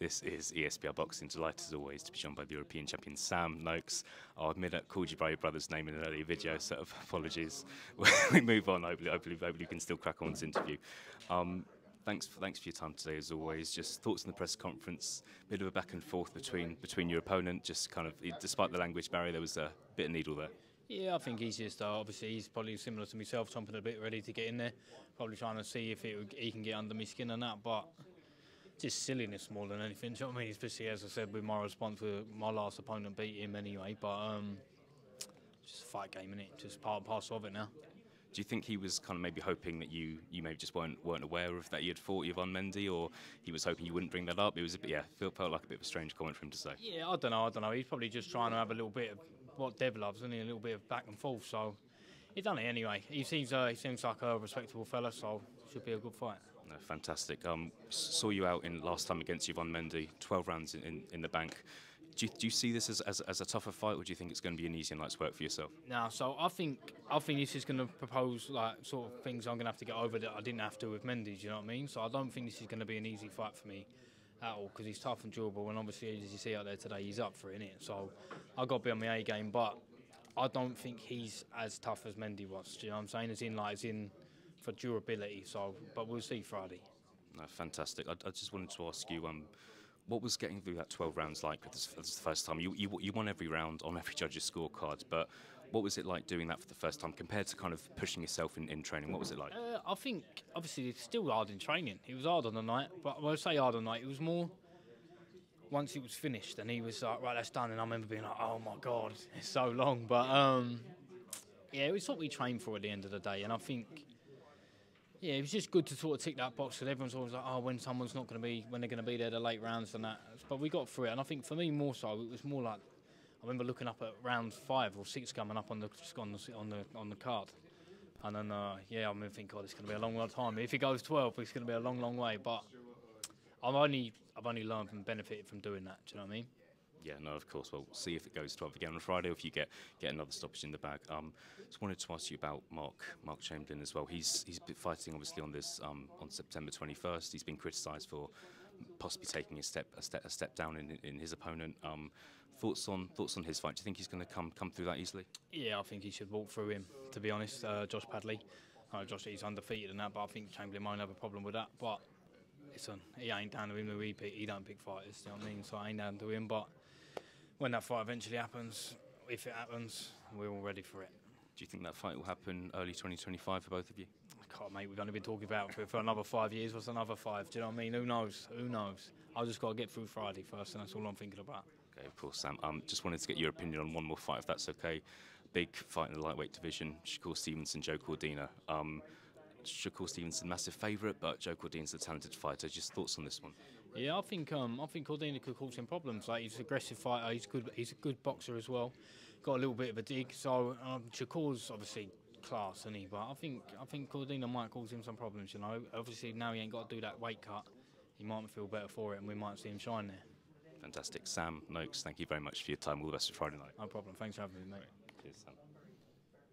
This is ESBR Boxing. Delighted as always to be joined by the European champion Sam Noakes. I'll admit I called you by your brother's name in an earlier video, so apologies. We move on. Hopefully you can still crack on this interview. Thanks for your time today, as always. Just thoughts on the press conference. Bit of a back and forth between your opponent. Just kind of, despite the language barrier, there was a bit of needle there. Yeah, I think he's just obviously he's probably similar to myself, chomping a bit ready to get in there. Probably trying to see if he can get under my skin and that, but just silliness more than anything. Do you know what I mean? Especially as I said with my response with my last opponent beat him anyway, but just a fight game, innit? Just part and parcel of it now. Do you think he was kind of maybe hoping that you maybe just weren't aware of that he had fought Yvonne Mendy, or he was hoping you wouldn't bring that up? It was felt like a bit of a strange comment for him to say. Yeah, I don't know. He's probably just trying to have a little bit of what Dev loves, isn't he? A little bit of back and forth. So he's done it anyway. He seems like a respectable fella, so should be a good fight. No, fantastic. Saw you out in last time against Yvonne Mendy, 12 rounds in the bank. Do you see this as a tougher fight, or do you think it's going to be an easy night's work for yourself? No, so I think this is going to propose like sort of things I'm going to have to get over that I didn't have to with Mendy. Do you know what I mean? So I don't think this is going to be an easy fight for me at all, because he's tough and durable, and obviously as you see out there today, he's up for it, innit? So I got to be on my A game, but I don't think he's as tough as Mendy was. Do you know what I'm saying? As in for durability. So, but we'll see Friday. No, fantastic. I just wanted to ask you, what was getting through that 12 rounds like? This is the first time you won every round on every judge's scorecard, but what was it like doing that for the first time compared to kind of pushing yourself in training? What was it like? I think obviously it's still hard in training. It was hard on the night, but when I say hard on the night, it was more once it was finished and he was like, right, that's done, and I remember being like, oh my God, it's so long. But yeah, it was what we trained for at the end of the day, and I think, yeah, it was just good to sort of tick that box, because everyone's always like, oh, when someone's not going to be, when they're going to be there, the late rounds and that. But we got through it, and I think for me more so, it was more like, I remember looking up at round 5 or 6 coming up on the card, and then yeah, I remember thinking, God, it's going to be a long time. If it goes 12, it's going to be a long way. But I've only learned and benefited from doing that. Do you know what I mean? Yeah, no, of course. Well, we'll see if it goes 12 again on Friday, or if you get another stoppage in the bag. Just wanted to ask you about Mark Chamberlain as well. He's been fighting obviously on this on September 21st. He's been criticised for possibly taking a step down in his opponent. Thoughts on his fight? Do you think he's going to come through that easily? Yeah, I think he should walk through him. To be honest, Josh Padley. Josh, he's undefeated in that, but I think Chamberlain won't have a problem with that. But listen, he ain't down to him to repeat. He don't pick fighters. You know what I mean? So I ain't down to him, but when that fight eventually happens, if it happens, we're all ready for it. Do you think that fight will happen early 2025 for both of you? God, mate, we've only been talking about it for another 5 years. What's another 5? Do you know what I mean? Who knows? Who knows? I just got to get through Friday first, and that's all I'm thinking about. Okay, of course, Sam. Just wanted to get your opinion on one more fight, if that's okay. Big fight in the lightweight division. Shakur Stevenson, Joe Cordina. Shakur Stevenson, massive favourite, but Joe Cordina's a talented fighter. Just thoughts on this one? Yeah, I think Cordina could cause him problems. Like, he's an aggressive fighter. He's a good boxer as well. Got a little bit of a dig. So Shakur's obviously class, isn't he? But I think Cordina might cause him some problems. You know, obviously now he ain't got to do that weight cut. He might feel better for it, and we might see him shine there. Fantastic, Sam Noakes. Thank you very much for your time. All the best for Friday night. No problem. Thanks for having me, mate. Cheers, Sam.